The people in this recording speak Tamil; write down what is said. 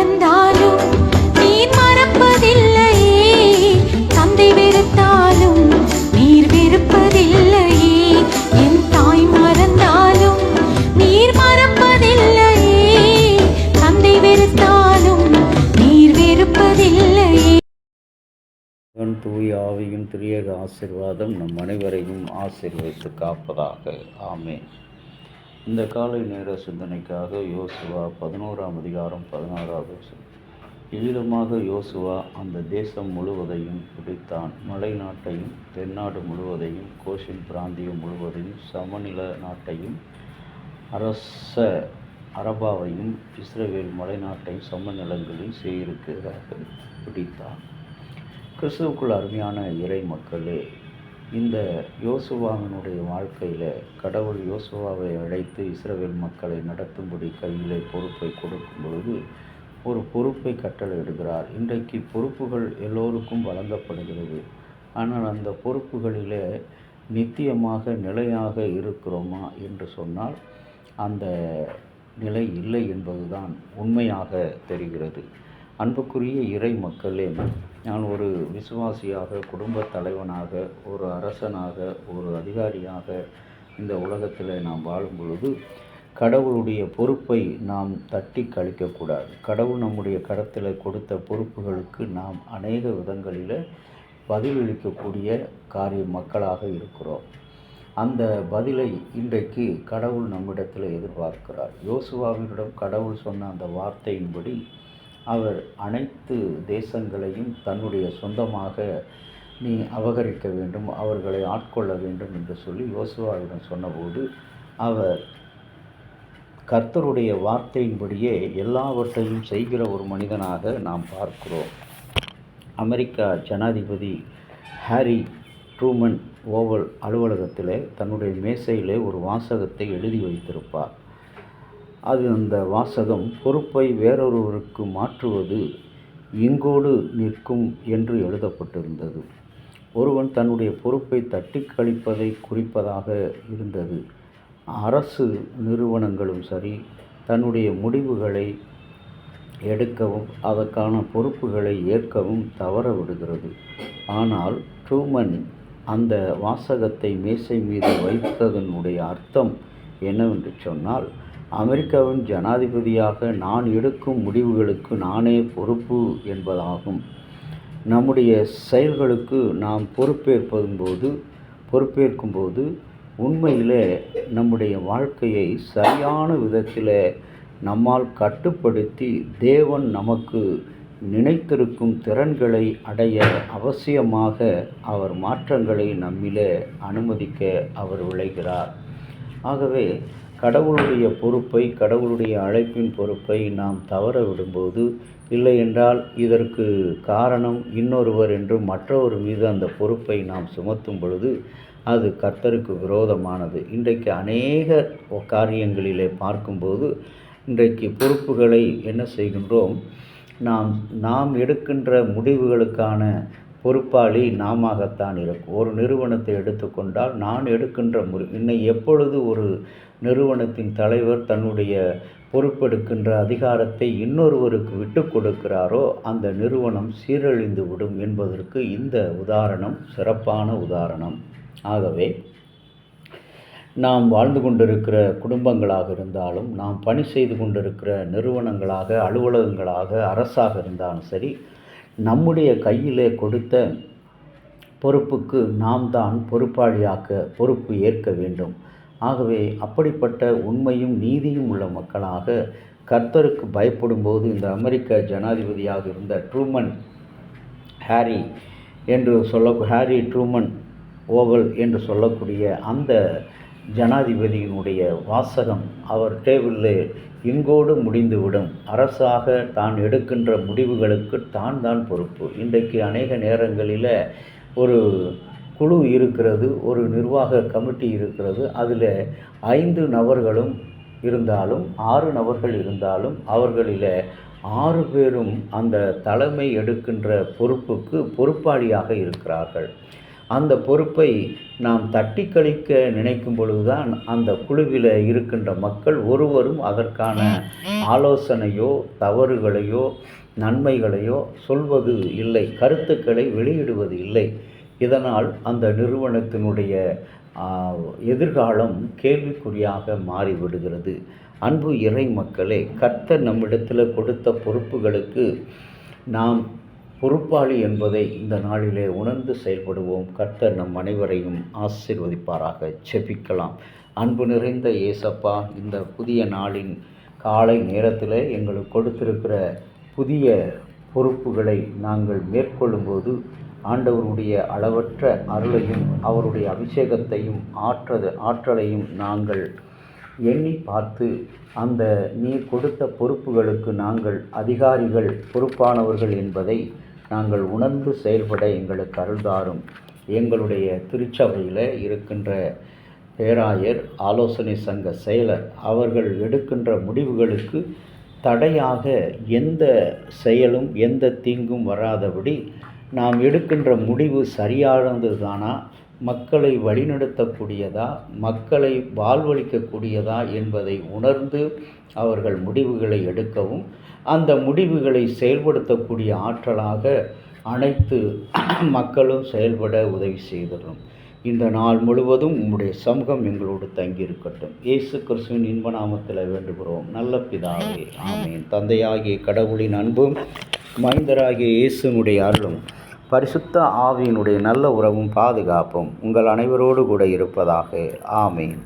மறந்தாலும் நீர் மறப்பதில்லையே, தந்தை வெறுத்தாலும் நீர் வெறுப்பதில்லையே, என் தாய் மறந்தாலும் நீர் மறப்பதில்லையே, தந்தை வெறுத்தாலும் நீர் வெறுப்பதில்லையே. தூய ஆவியின் திரியக ஆசீர்வாதம் நம் அனைவரையும் ஆசீர்வதித்து காப்பதாக. ஆமென். இந்த காலை நேர சிந்தனைக்காக யோசுவா 11ஆம் அதிகாரம் 16வது வசனம். இவ்விதமாக யோசுவா அந்த தேசம் முழுவதையும் பிடித்தான், மலை நாட்டையும் தென்னாடு முழுவதையும் கோஷின் பிராந்தியம் முழுவதையும் சமநில நாட்டையும் அரச அரபாவையும் இஸ்ரவேல் மலை நாட்டையும் சமநிலங்களில் சேயிருக்கிறாக பிடித்தான். கிறிஸ்துவுக்குள் அருமையான இறை மக்களே, இந்த யோசுவாவினுடைய வாழ்க்கையில் கடவுள் யோசுவாவை அழைத்து இஸ்ரவேல் மக்களை நடத்தும்படி கையிலே பொறுப்பை கொடுக்கும் பொழுது ஒரு பொறுப்பை கட்டளையிடுகிறார். இன்றைக்கு பொறுப்புகள் எல்லோருக்கும் வழங்கப்படுகிறது. ஆனால் அந்த பொறுப்புகளிலே நித்தியமாக நிலையாக இருக்கிறோமா என்று சொன்னால் அந்த நிலை இல்லை என்பதுதான் உண்மையாக தெரிகிறது. அன்புக்குரிய இறை மக்களே, நான் ஒரு விசுவாசியாக, குடும்ப தலைவனாக, ஒரு அரசனாக, ஒரு அதிகாரியாக இந்த உலகத்தில் நாம் வாழும் பொழுது கடவுளுடைய பொறுப்பை நாம் தட்டி கழிக்கக்கூடாது. கடவுள் நம்முடைய கடத்தில் கொடுத்த பொறுப்புகளுக்கு நாம் அநேக விதங்களில் பதிலளிக்கக்கூடிய மக்களாக இருக்கிறோம். அந்த பதிலை இன்றைக்கு கடவுள் நம்மிடத்தில் எதிர்பார்க்கிறார். யோசுவாவினிடம் கடவுள் சொன்ன அந்த வார்த்தையின்படி அவர் அனைத்து தேசங்களையும் தன்னுடைய சொந்தமாக நீ அபகரிக்க வேண்டும், அவர்களை ஆட்கொள்ள வேண்டும் என்று சொல்லி யோசுவாவிடம் சொன்னபோது அவர் கர்த்தருடைய வார்த்தையின்படியே எல்லாவற்றையும் செய்கிற ஒரு மனிதனாக நாம் பார்க்கிறோம். அமெரிக்கா ஜனாதிபதி ஹாரி ட்ரூமன் ஓவல் அலுவலகத்தில் தன்னுடைய மேசையிலே ஒரு வாசகத்தை எழுதி வைத்திருப்பார். அந்த வாசகம், பொறுப்பை வேறொருவருக்கு மாற்றுவது இங்கோடு நிற்கும் என்று எழுதப்பட்டிருந்தது. ஒருவன் தன்னுடைய பொறுப்பை தட்டி கழிப்பதை குறிப்பதாக இருந்தது. அரசு நிறுவனங்களும் சரி, தன்னுடைய முடிவுகளை எடுக்கவும் அதற்கான பொறுப்புகளை ஏற்கவும் தவற விடுகிறது. ஆனால் ட்ரூமன் அந்த வாசகத்தை மேசை மீது வைத்ததனுடைய அர்த்தம் என்னவென்று சொன்னால், அமெரிக்காவின் ஜனாதிபதியாக நான் எடுக்கும் முடிவுகளுக்கு நானே பொறுப்பு என்பதாகும். நம்முடைய செயல்களுக்கு நாம் பொறுப்பேற்கும்போது உண்மையிலே நம்முடைய வாழ்க்கையை சரியான விதத்தில் நம்மால் கட்டுப்படுத்தி தேவன் நமக்கு நினைத்திருக்கும் திறன்களை அடைய அவசியமாக அவர் மாற்றங்களை நம்மிலே அனுமதிக்க அவர் விளைகிறார். ஆகவே கடவுளுடைய பொறுப்பை, கடவுளுடைய அழைப்பின் பொறுப்பை நாம் தவற விடும்போது, இல்லை என்றால் இதற்கு காரணம் இன்னொருவர் என்று மற்றவர் மீது அந்த பொறுப்பை நாம் சுமத்தும் பொழுது அது கர்த்தருக்கு விரோதமானது. இன்றைக்கு அநேக காரியங்களிலே பார்க்கும்போது இன்றைக்கு பொறுப்புகளை என்ன செய்கின்றோம், நாம் எடுக்கின்ற முடிவுகளுக்கான பொறுப்பாளி நாமத்தான் இருக்கும். ஒரு நிறுவனத்தை எடுத்துக்கொண்டால் நான் எடுக்கின்ற எப்பொழுது ஒரு நிறுவனத்தின் தலைவர் தன்னுடைய பொறுப்பெடுக்கின்ற அதிகாரத்தை இன்னொருவருக்கு விட்டு கொடுக்கிறாரோ அந்த நிறுவனம் சீரழிந்து விடும் என்பதற்கு இந்த உதாரணம் சிறப்பான உதாரணம். ஆகவே நாம் வாழ்ந்து கொண்டிருக்கிற குடும்பங்களாக இருந்தாலும், நாம் பணி செய்து கொண்டிருக்கிற நிறுவனங்களாக, அலுவலகங்களாக, அரசாக இருந்தாலும் சரி, நம்முடைய கையிலே கொடுத்த பொறுப்புக்கு நாம் தான் பொறுப்பு ஏற்க வேண்டும். ஆகவே அப்படிப்பட்ட உண்மையும் நீதியும் உள்ள மக்களாக கர்த்தருக்கு பயப்படும்போது இந்த அமெரிக்க ஜனாதிபதியாக இருந்த ஹாரி ட்ரூமன் ஓவல் என்று சொல்லக்கூடிய அந்த ஜனாதிபதியினுடைய வாசகம் அவர் டேபிளில் இங்கோடு முடிந்துவிடும். அரசாக தான் எடுக்கின்ற முடிவுகளுக்கு தான் பொறுப்பு. இன்றைக்கு அநேக நேரங்களில் ஒரு குழு இருக்கிறது, ஒரு நிர்வாக கமிட்டி இருக்கிறது. அதில் 5 நபர்களும் இருந்தாலும் 6 நபர்கள் இருந்தாலும் அவர்களில் 6 பேரும் அந்த தலைமை எடுக்கின்ற பொறுப்புக்கு பொறுப்பாளியாக இருக்கிறார்கள். அந்த பொறுப்பை நாம் தட்டி கழிக்க நினைக்கும் பொழுதுதான் அந்த குழுவில் இருக்கின்ற மக்கள் ஒருவரும் அதற்கான ஆலோசனையோ தவறுகளையோ நன்மைகளையோ சொல்வது இல்லை, கருத்துக்களை வெளியிடுவது இல்லை. இதனால் அந்த நிறுவனத்தினுடைய எதிர்காலம் கேள்விக்குறியாக மாறிவிடுகிறது. அன்பு இறை மக்களே, கர்த்தர் நம்மிடத்தில் கொடுத்த பொறுப்புகளுக்கு நாம் பொறுப்பாளி என்பதை இந்த நாளிலே உணர்ந்து செயல்படுவோம். கர்த்தர் நம் அனைவரையும் ஆசீர்வதிப்பாராக. ஜெபிக்கலாம். அன்பு நிறைந்த இயேசப்பா, இந்த புதிய நாளின் காலை நேரத்தில் எங்களுக்கு கொடுத்திருக்கிற புதிய பொறுப்புகளை நாங்கள் மேற்கொள்ளும்போது ஆண்டவருடைய அளவற்ற அருளையும் அவருடைய அபிஷேகத்தையும் ஆற்றலையும் நாங்கள் எண்ணி பார்த்து அந்த நீர் கொடுத்த பொறுப்புகளுக்கு நாங்கள் அதிகாரிகள், பொறுப்பானவர்கள் என்பதை நாங்கள் உணர்ந்து செயல்பட எங்களுக்கு அருள்தாரும். எங்களுடைய திருச்சபையில் இருக்கின்ற பேராயர், ஆலோசனை சங்க செயலர் அவர்கள் எடுக்கின்ற முடிவுகளுக்கு தடையாக எந்த செயலும் எந்த தீங்கும் வராதபடி நாம் எடுக்கின்ற முடிவு சரியானது தானா, மக்களை வழிநடத்தக்கூடியதா, மக்களை வாழ்வளிக்கக்கூடியதா என்பதை உணர்ந்து அவர்கள் முடிவுகளை எடுக்கவும் அந்த முடிவுகளை செயல்படுத்தக்கூடிய ஆற்றலாக அனைத்து மக்களும் செயல்பட உதவி செய்திடணும். இந்த நாள் முழுவதும் உம்முடைய சமூகம் எங்களோடு தங்கியிருக்கட்டும். இயேசு கிறிஸ்துவின் இன்ப நாமத்தில் வேண்டுகிறோம் நல்ல பிதாவே, ஆமேன். தந்தையாகிய கடவுளின் அன்பும் மைந்தராகிய இயேசுனுடைய அருளும் பரிசுத்த ஆவியினுடைய நல்ல உறவும் பாதுகாப்பும் உங்கள் அனைவரோடு கூட இருப்பதாக. ஆமேன்.